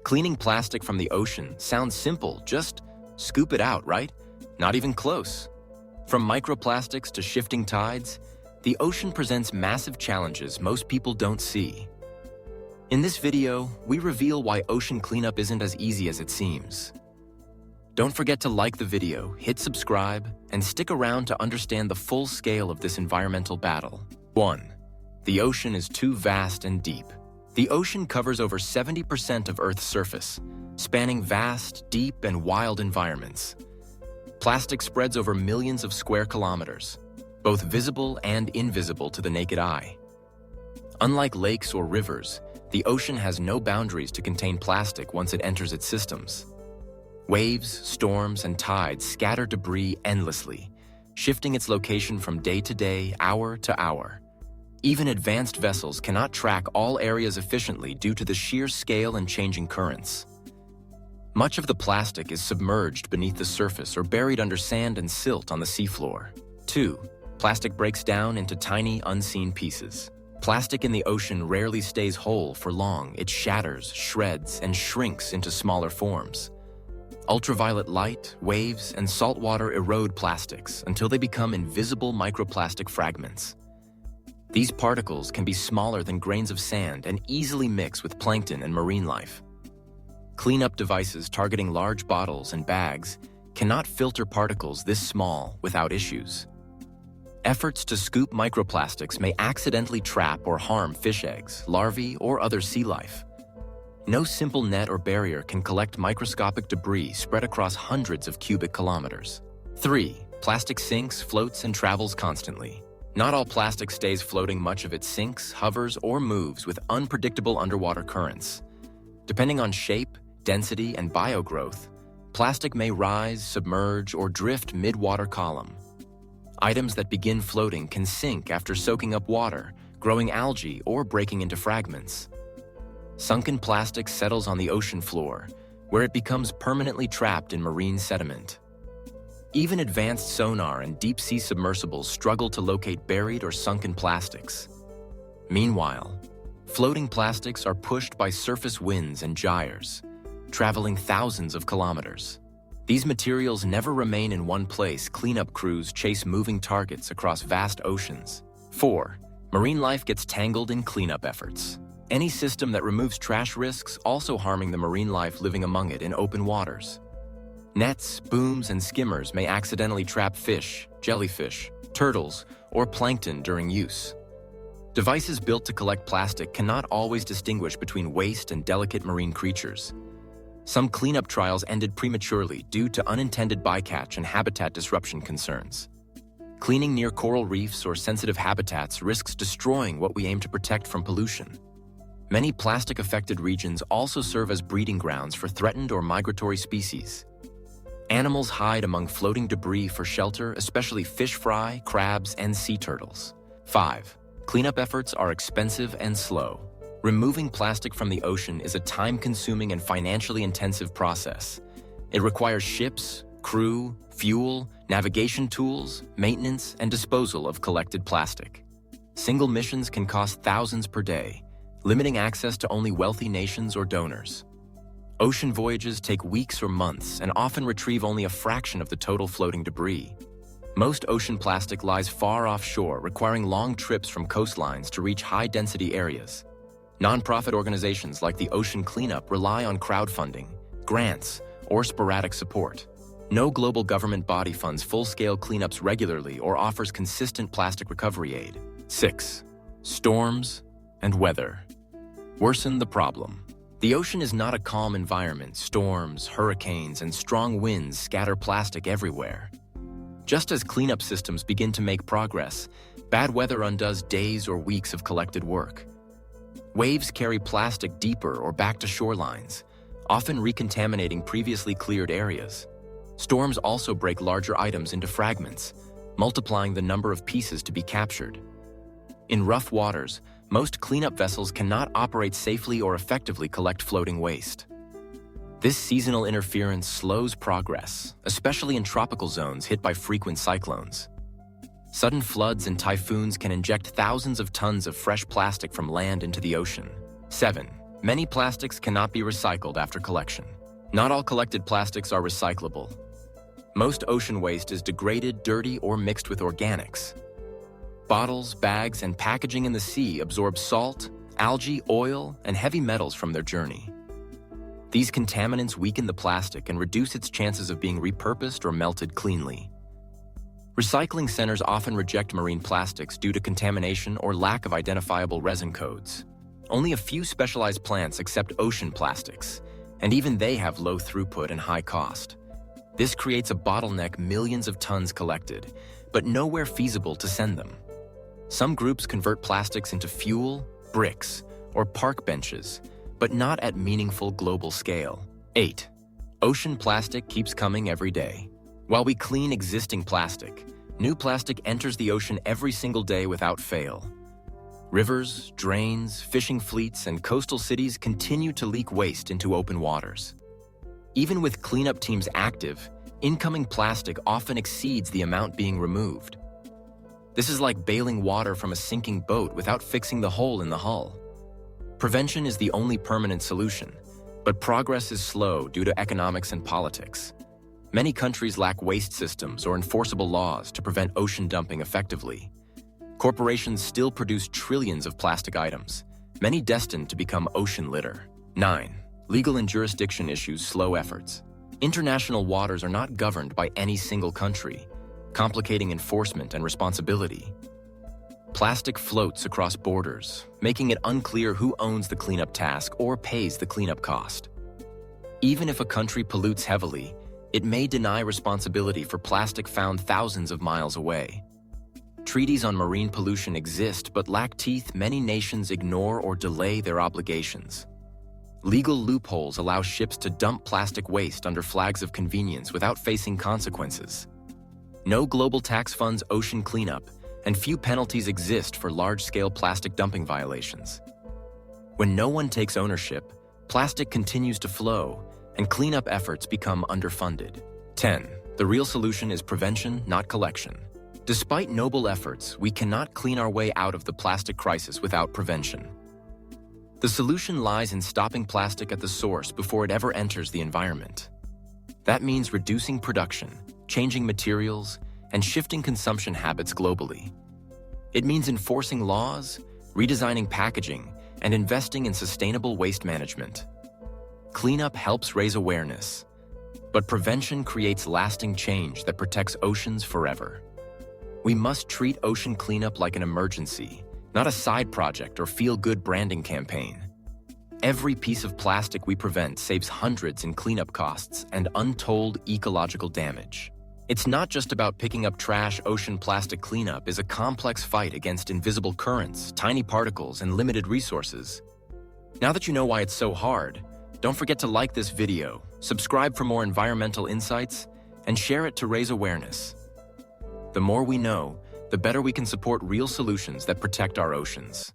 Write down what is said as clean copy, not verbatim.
Cleaning plastic from the ocean sounds simple, just scoop it out, right? Not even close. From microplastics to shifting tides, the ocean presents massive challenges most people don't see. In this video, we reveal why ocean cleanup isn't as easy as it seems. Don't forget to like the video, hit subscribe, and stick around to understand the full scale of this environmental battle. 1. The ocean is too vast and deep. The ocean covers over 70% of Earth's surface, spanning vast, deep, and wild environments. Plastic spreads over millions of square kilometers, both visible and invisible to the naked eye. Unlike lakes or rivers, the ocean has no boundaries to contain plastic once it enters its systems. Waves, storms, and tides scatter debris endlessly, shifting its location from day to day, hour to hour. Even advanced vessels cannot track all areas efficiently due to the sheer scale and changing currents. Much of the plastic is submerged beneath the surface or buried under sand and silt on the seafloor. 2. Plastic breaks down into tiny, unseen pieces. Plastic in the ocean rarely stays whole for long. It shatters, shreds, and shrinks into smaller forms. Ultraviolet light, waves, and salt water erode plastics until they become invisible microplastic fragments. These particles can be smaller than grains of sand and easily mix with plankton and marine life. Cleanup devices targeting large bottles and bags cannot filter particles this small without issues. Efforts to scoop microplastics may accidentally trap or harm fish eggs, larvae, or other sea life. No simple net or barrier can collect microscopic debris spread across hundreds of cubic kilometers. 3. Plastic sinks, floats, and travels constantly. Not all plastic stays floating. Much of it sinks, hovers, or moves with unpredictable underwater currents. Depending on shape, density, and biogrowth, plastic may rise, submerge, or drift mid-water column. Items that begin floating can sink after soaking up water, growing algae, or breaking into fragments. Sunken plastic settles on the ocean floor, where it becomes permanently trapped in marine sediment. Even advanced sonar and deep-sea submersibles struggle to locate buried or sunken plastics. Meanwhile, floating plastics are pushed by surface winds and gyres, traveling thousands of kilometers. These materials never remain in one place. Cleanup crews chase moving targets across vast oceans. 4. Marine life gets tangled in cleanup efforts. Any system that removes trash risks also harming the marine life living among it in open waters. Nets, booms, and skimmers may accidentally trap fish, jellyfish, turtles, or plankton during use. Devices built to collect plastic cannot always distinguish between waste and delicate marine creatures. Some cleanup trials ended prematurely due to unintended bycatch and habitat disruption concerns. Cleaning near coral reefs or sensitive habitats risks destroying what we aim to protect from pollution. Many plastic-affected regions also serve as breeding grounds for threatened or migratory species. Animals hide among floating debris for shelter, especially fish fry, crabs, and sea turtles. 5. Cleanup efforts are expensive and slow. Removing plastic from the ocean is a time-consuming and financially intensive process. It requires ships, crew, fuel, navigation tools, maintenance, and disposal of collected plastic. Single missions can cost thousands per day, limiting access to only wealthy nations or donors. Ocean voyages take weeks or months and often retrieve only a fraction of the total floating debris. Most ocean plastic lies far offshore, requiring long trips from coastlines to reach high-density areas. Nonprofit organizations like the Ocean Cleanup rely on crowdfunding, grants, or sporadic support. No global government body funds full-scale cleanups regularly or offers consistent plastic recovery aid. 6. Storms and weather worsen the problem. The ocean is not a calm environment. Storms, hurricanes, and strong winds scatter plastic everywhere. Just as cleanup systems begin to make progress, bad weather undoes days or weeks of collected work. Waves carry plastic deeper or back to shorelines, often recontaminating previously cleared areas. Storms also break larger items into fragments, multiplying the number of pieces to be captured. In rough waters, most cleanup vessels cannot operate safely or effectively collect floating waste. This seasonal interference slows progress, especially in tropical zones hit by frequent cyclones. Sudden floods and typhoons can inject thousands of tons of fresh plastic from land into the ocean. 7. Many plastics cannot be recycled after collection. Not all collected plastics are recyclable. Most ocean waste is degraded, dirty, or mixed with organics. Bottles, bags, and packaging in the sea absorb salt, algae, oil, and heavy metals from their journey. These contaminants weaken the plastic and reduce its chances of being repurposed or melted cleanly. Recycling centers often reject marine plastics due to contamination or lack of identifiable resin codes. Only a few specialized plants accept ocean plastics, and even they have low throughput and high cost. This creates a bottleneck, millions of tons collected, but nowhere feasible to send them. Some groups convert plastics into fuel, bricks, or park benches, but not at meaningful global scale. 8. Ocean plastic keeps coming every day. While we clean existing plastic, new plastic enters the ocean every single day without fail. Rivers, drains, fishing fleets, and coastal cities continue to leak waste into open waters. Even with cleanup teams active, incoming plastic often exceeds the amount being removed. This is like bailing water from a sinking boat without fixing the hole in the hull. Prevention is the only permanent solution, but progress is slow due to economics and politics. Many countries lack waste systems or enforceable laws to prevent ocean dumping effectively. Corporations still produce trillions of plastic items, many destined to become ocean litter. 9. Legal and jurisdiction issues slow efforts. International waters are not governed by any single country, complicating enforcement and responsibility. Plastic floats across borders, making it unclear who owns the cleanup task or pays the cleanup cost. Even if a country pollutes heavily, it may deny responsibility for plastic found thousands of miles away. Treaties on marine pollution exist but lack teeth. Many nations ignore or delay their obligations. Legal loopholes allow ships to dump plastic waste under flags of convenience without facing consequences. No global tax funds ocean cleanup, and few penalties exist for large-scale plastic dumping violations. When no one takes ownership, plastic continues to flow, and cleanup efforts become underfunded. 10. The real solution is prevention, not collection. Despite noble efforts, we cannot clean our way out of the plastic crisis without prevention. The solution lies in stopping plastic at the source before it ever enters the environment. That means reducing production, changing materials, and shifting consumption habits globally. It means enforcing laws, redesigning packaging, and investing in sustainable waste management. Cleanup helps raise awareness, but prevention creates lasting change that protects oceans forever. We must treat ocean cleanup like an emergency, not a side project or feel-good branding campaign. Every piece of plastic we prevent saves hundreds in cleanup costs and untold ecological damage. It's not just about picking up trash. Ocean plastic cleanup is a complex fight against invisible currents, tiny particles, and limited resources. Now that you know why it's so hard, don't forget to like this video, subscribe for more environmental insights, and share it to raise awareness. The more we know, the better we can support real solutions that protect our oceans.